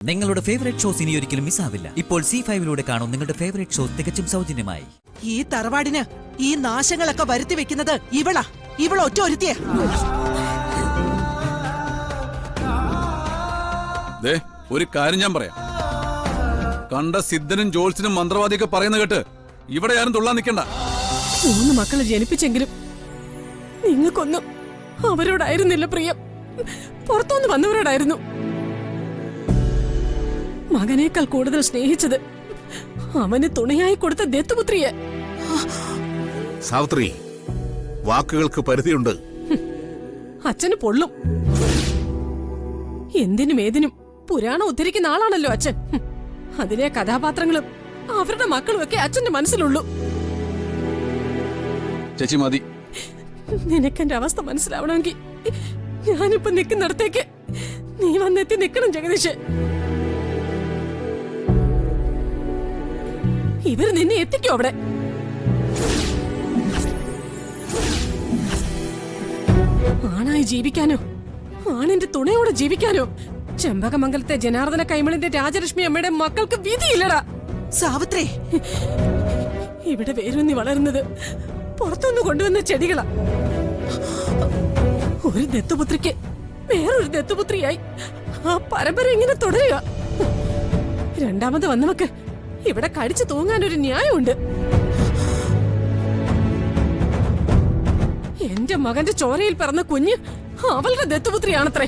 നിങ്ങളുടെ favourite shows ഇനി ഒരിക്കലും മിസ്സാവില്ല. ഇപ്പോൾ C5 കാണും നിങ്ങളുടെ ഫേവറേറ്റ് ഷോസ് തികച്ചും സൗജന്യമായി. ഈ തറവാടിന് ഈ നാശങ്ങളൊക്കെ വരുത്തി വെക്കുന്നത് ഇവള ഒറ്റ ഒരുത്തിയെ. ഒരു കാര്യം ഞാൻ പറയാം. കണ്ട സിദ്ധനും ജോത്സ്യനും മന്ത്രവാദിയൊക്കെ പറയുന്ന കേട്ട് ഇവിടെ ആരും തുള്ളാൻ നിൽക്കണ്ട. 3 മക്കളെ ജനിപ്പിച്ചെങ്കിലും നിങ്ങൾക്കൊന്നും അവരോടായിരുന്നില്ല പ്രിയം, പുറത്തുനിന്ന് വന്നവരോടായിരുന്നു. മകനേക്കാൾ കൂടുതൽ സ്നേഹിച്ചത് അവന് തുണയായി കൊടുത്ത ദത്തുപുത്രിയെ. സാവിത്രി, വാക്കുകൾക്ക് പരിധിയുണ്ട്. അച്ഛന് പൊള്ളും. എന്തിനും ഏതിനും പുരാണം ഉദ്ധരിക്കുന്ന ആളാണല്ലോ അച്ഛൻ. അതിലെ കഥാപാത്രങ്ങളും അവരുടെ മക്കളും ഒക്കെ അച്ഛന്റെ മനസ്സിലുള്ളൂ. ചേച്ചി മതി. നിനക്കെന്റെ അവസ്ഥ മനസ്സിലാവണമെങ്കിൽ ഞാനിപ്പോ നിൽക്കുന്നിടത്തേക്ക് നീ വന്നെത്തി നിൽക്കണം ജഗദീഷ്. ഇവര് നിന്നെ എത്തിക്കോ അവിടെ. ആണായി ജീവിക്കാനോ ആണിന്റെ തുണയോടെ ജീവിക്കാനോ ചെമ്പകമംഗലത്തെ ജനാർദ്ദന കൈമളിന്റെ രാജലക്ഷ്മി അമ്മയുടെ മക്കൾക്ക് വിധിയില്ലടാ. സാവിത്രി, ഇവിടെ വേരൂന്നി വളരുന്നത് പുറത്തുനിന്ന് കൊണ്ടുവന്ന ചെടികളാ. ഒരു ദത്തുപുത്രിക്ക് വേറൊരു ദത്തുപുത്രിയായി ആ പരമ്പര ഇങ്ങനെ തുടരുക. രണ്ടാമത് വന്നവക്ക് ഇവിടെ കടിച്ചു തൂങ്ങാനൊരു ന്യായമുണ്ട്. എന്റെ മകന്റെ ചോരയിൽ പിറന്ന കുഞ്ഞ് അവളുടെ ദത്തുപുത്രിയാണത്രേ.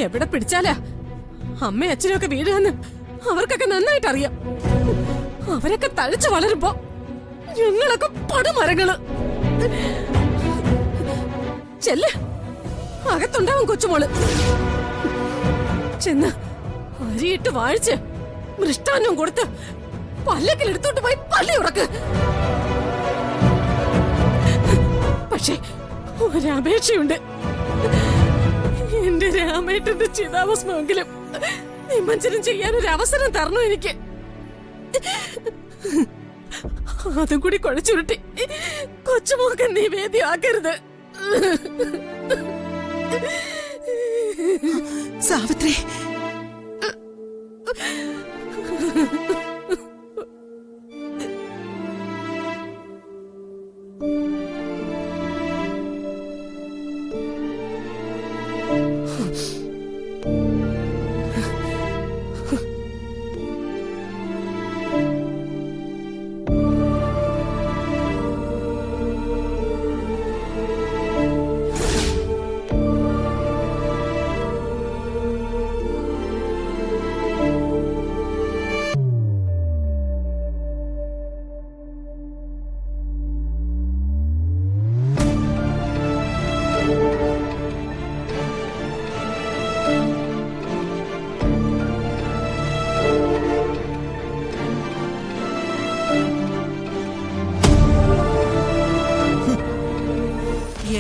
എവിടെ പിടിച്ചാലാ അമ്മയും അച്ഛനൊക്കെ വീഴുകയെന്ന് അവർക്കൊക്കെ നന്നായിട്ട് അറിയാം. അവരൊക്കെ തഴച്ചു വളരുമ്പോ ഞങ്ങളൊക്കെ പടുമരങ്ങള്. ചെല്ല്, അകത്തുണ്ടാവും കൊച്ചുമോള്. ചെന്ന് അരിയിട്ട് വാഴിച്ച് മൃഷ്ടാന്നം കൊടുത്ത് പല്ലക്കിലെടുത്തോട്ട് പോയി പല്ലി ഉറക്ക്. പക്ഷേ ഒരപേക്ഷയുണ്ട്. എന്റെ രാമേട്ടന്റെ ചിതാഭസ്മെങ്കിലും നിമഞ്ജനം ചെയ്യാനൊരു അവസരം തരണോ എനിക്ക്. അതും കൂടി കുഴച്ചുരുട്ടി കൊച്ചുമോക്ക് നിവേദ്യമാക്കരുത്. സാവിത്രി,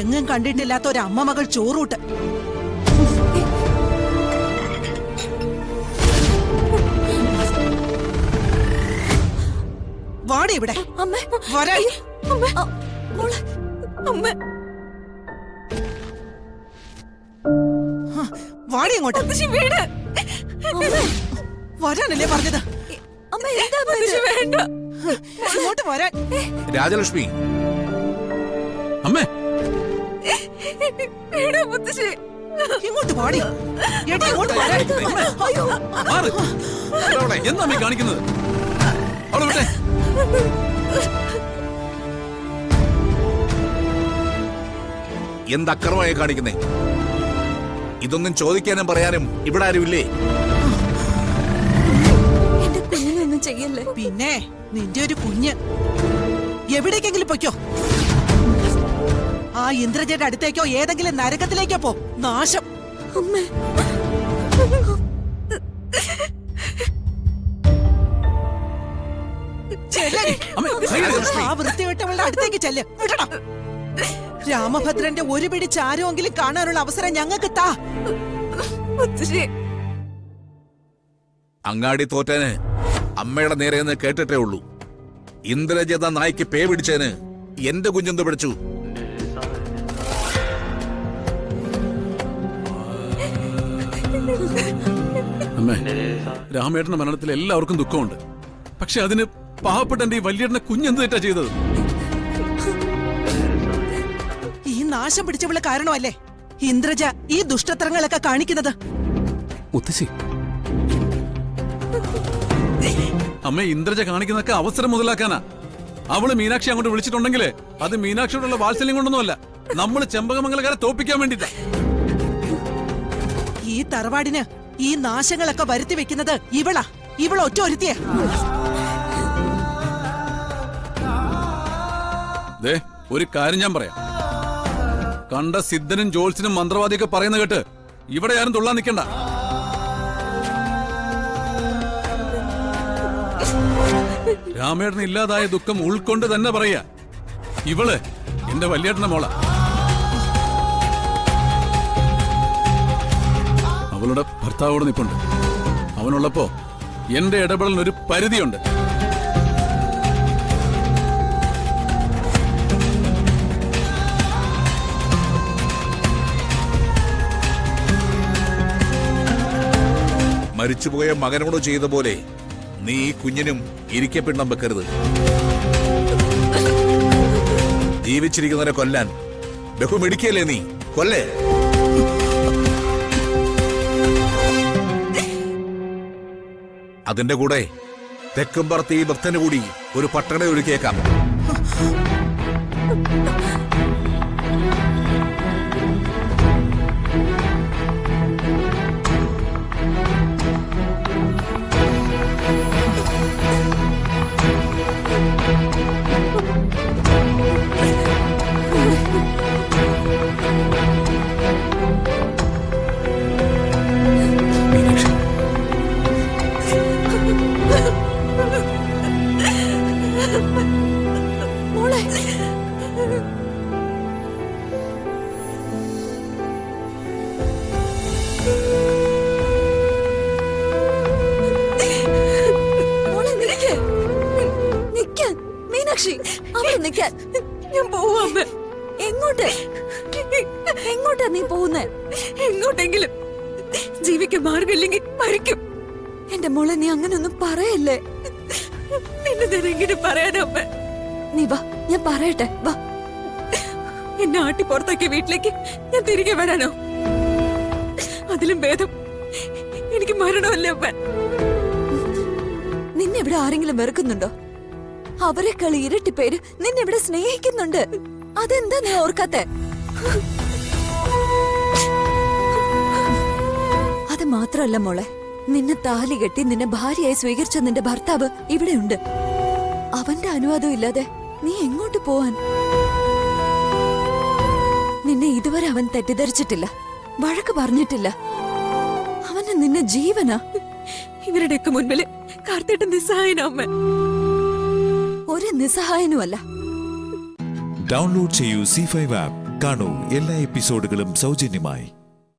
എങ്ങും കണ്ടിട്ടില്ലാത്ത ഒരു അമ്മ മകൾ ചോറൂട്ട്. വാടി ഇവിടെ. വാടി അങ്ങോട്ട്. വരാനല്ലേ പറഞ്ഞത്? ഇങ്ങോട്ട് വരാൻ. രാജലക്ഷ്മി, അമ്മേ ഇങ്ങോട്ട് പാടി. എന്താ കാണിക്കുന്നത്? എന്തക്രമമായി കാണിക്കുന്നേ? ഇതൊന്നും ചോദിക്കാനും പറയാനും ഇവിടെ ആരുമില്ലേ? എന്റെ കുഞ്ഞിനൊന്നും ചെയ്യല്ലേ. പിന്നെ നിന്റെ ഒരു കുഞ്ഞ് എവിടേക്കെങ്കിലും പൊയ്ക്കോ. ആ ഇന്ദ്രജയുടെ അടുത്തേക്കോ ഏതെങ്കിലും നരകത്തിലേക്കോ പോ. നാശം. അമ്മേ, ആ വൃത്തിവിട്ടവളുടെ അടുത്തേക്ക് ചെല്ല്. വിടടാ. രാമഭദ്രന്റെ ഒരു പിടി ചാരമെങ്കിലും കാണാനുള്ള അവസരം ഞങ്ങൾക്ക് താ. അങ്ങാടി തോറ്റേന് അമ്മയുടെ നേരെയെന്ന് കേട്ടിട്ടേ ഉള്ളൂ. ഇന്ദ്രജത നായ്ക്ക് പേ പിടിച്ചേന് എന്റെ കുഞ്ഞെന്ത് പിടിച്ചു? അമ്മേ, രാമേട്ടന്റെ മരണത്തിൽ എല്ലാവർക്കും ദുഃഖമുണ്ട്. പക്ഷെ അതിന് പാവപ്പെട്ട എന്റെ ഈ വലിയേട്ടനെ കുഞ്ഞെന്ത് തെറ്റാ ചെയ്തത്? ഈ നാശം പിടിച്ചവള് കാരണമല്ലേ ഇന്ദ്രജ ഈ ദുഷ്ടത്തരങ്ങളൊക്കെ കാണിക്കുന്നത്. മുത്തശ്ശി, അമ്മ ഇന്ദ്രജ കാണിക്കുന്നതൊക്കെ അവസരം മുതലാക്കാനാ. അവള് മീനാക്ഷി അങ്ങോട്ട് വിളിച്ചിട്ടുണ്ടെങ്കിൽ അത് മീനാക്ഷിയോടുള്ള വാത്സല്യം കൊണ്ടൊന്നുമല്ല, നമ്മൾ ചെമ്പകമംഗലക്കാരെ തോപ്പിക്കാൻ വേണ്ടിട്ടാ. ഈ തറവാടിന് ഈ നാശങ്ങളൊക്കെ വരുത്തി വെക്കുന്നത് ഇവള ഒറ്റ ഒരുത്തിയ. ദേ, ഒരു കാര്യം ഞാൻ പറയാം. കണ്ട സിദ്ധനും ജോത്സ്യനും മന്ത്രവാദിയൊക്കെ പറയുന്ന കേട്ട് ഇവിടെ ആരും തുള്ളാൻ നിൽക്കണ്ട. രാമേട്ടന് ഇല്ലാതായ ദുഃഖം ഉൾക്കൊണ്ട് തന്നെ പറയാ. ഇവള് എന്റെ വലിയേട്ടന്റെ മോള. അവളുടെ ഭർത്താവോട് നിൽപ്പുണ്ട്. അവനുള്ളപ്പോ എന്റെ ഇടപെടലിന് ഒരു പരിധിയുണ്ട്. മരിച്ചുപോയ മകനോട് ചെയ്ത പോലെ നീ ഈ കുഞ്ഞിനും ഇരിക്കപ്പിണ്ണം വെക്കരുത്. ജീവിച്ചിരിക്കുന്നവരെ കൊല്ലാൻ ബഹുമിടിക്കല്ലേ നീ? കൊല്ലേ. അതിന്റെ കൂടെ തെക്കുംപുറത്ത് ഈ ഭക്തന് കൂടി ഒരു പട്ടണ ഒരുക്കിയേക്കാം. മോളെ, മോളെ നിൽക്ക്. നിൽക്കാൻ മീനാക്ഷി, അവിടെ നിൽക്കാൻ. ഞാൻ പോവാ അമ്മ. എങ്ങോട്ട്? എങ്ങോട്ടാ നീ പോകുന്നേ? എങ്ങോട്ടെങ്കിലും. ജീവിക്കാൻ മാർഗമില്ലെങ്കിൽ മരിക്കും. എന്റെ മോളെ, നീ അങ്ങനൊന്നും പറയല്ലേ. പിന്നെ ഞാൻ എങ്ങനെ പറയാനോ അമ്മ? നീ വാ, ഞാൻ പറയട്ടെ. വാ. എന്നെ ആട്ടി പുറത്താക്കിയ വീട്ടിലേക്ക് ഞാൻ തിരികെ വരാനോ? അതിലും ഭേദം എനിക്ക് മരണമല്ലേ അമ്മ? നിന്നെ ഇവിടെ ആരെങ്കിലും വെറുക്കുന്നുണ്ടോ? അവരെക്കാൾ ഇരട്ടി പേര് നിന്നെ ഇവിടെ സ്നേഹിക്കുന്നുണ്ട്. അതെന്താ നീ ഓർക്കാത്തെ? അത് മാത്രല്ല മോളെ, നിന്നെ താലി കെട്ടി നിന്നെ ഭാര്യയായി സ്വീകരിച്ച നിന്റെ ഭർത്താവ് ഇവിടെയുണ്ട്. അവന്റെ അനുവാദം ഇല്ലാതെ നീ എങ്ങോട്ട് പോവാൻ? നിന്നെ ഇതുവരെ അവൻ തെറ്റിദ്ധരിച്ചിട്ടില്ല, വഴക്ക് പറഞ്ഞിട്ടില്ല. അവന് നിന്നെ ജീവനാ. ഇവരുടെയൊക്കെ മുൻപില് കാർത്തിട്ട് നിസ്സഹായനോ അമ്മ? ഒരു നിസ്സഹായനുമല്ല. ഡൗൺലോഡ് ചെയ്യൂ C5 ആപ്പ്. കാണൂ എല്ലാ എപ്പിസോഡുകളും സൗജന്യമായി.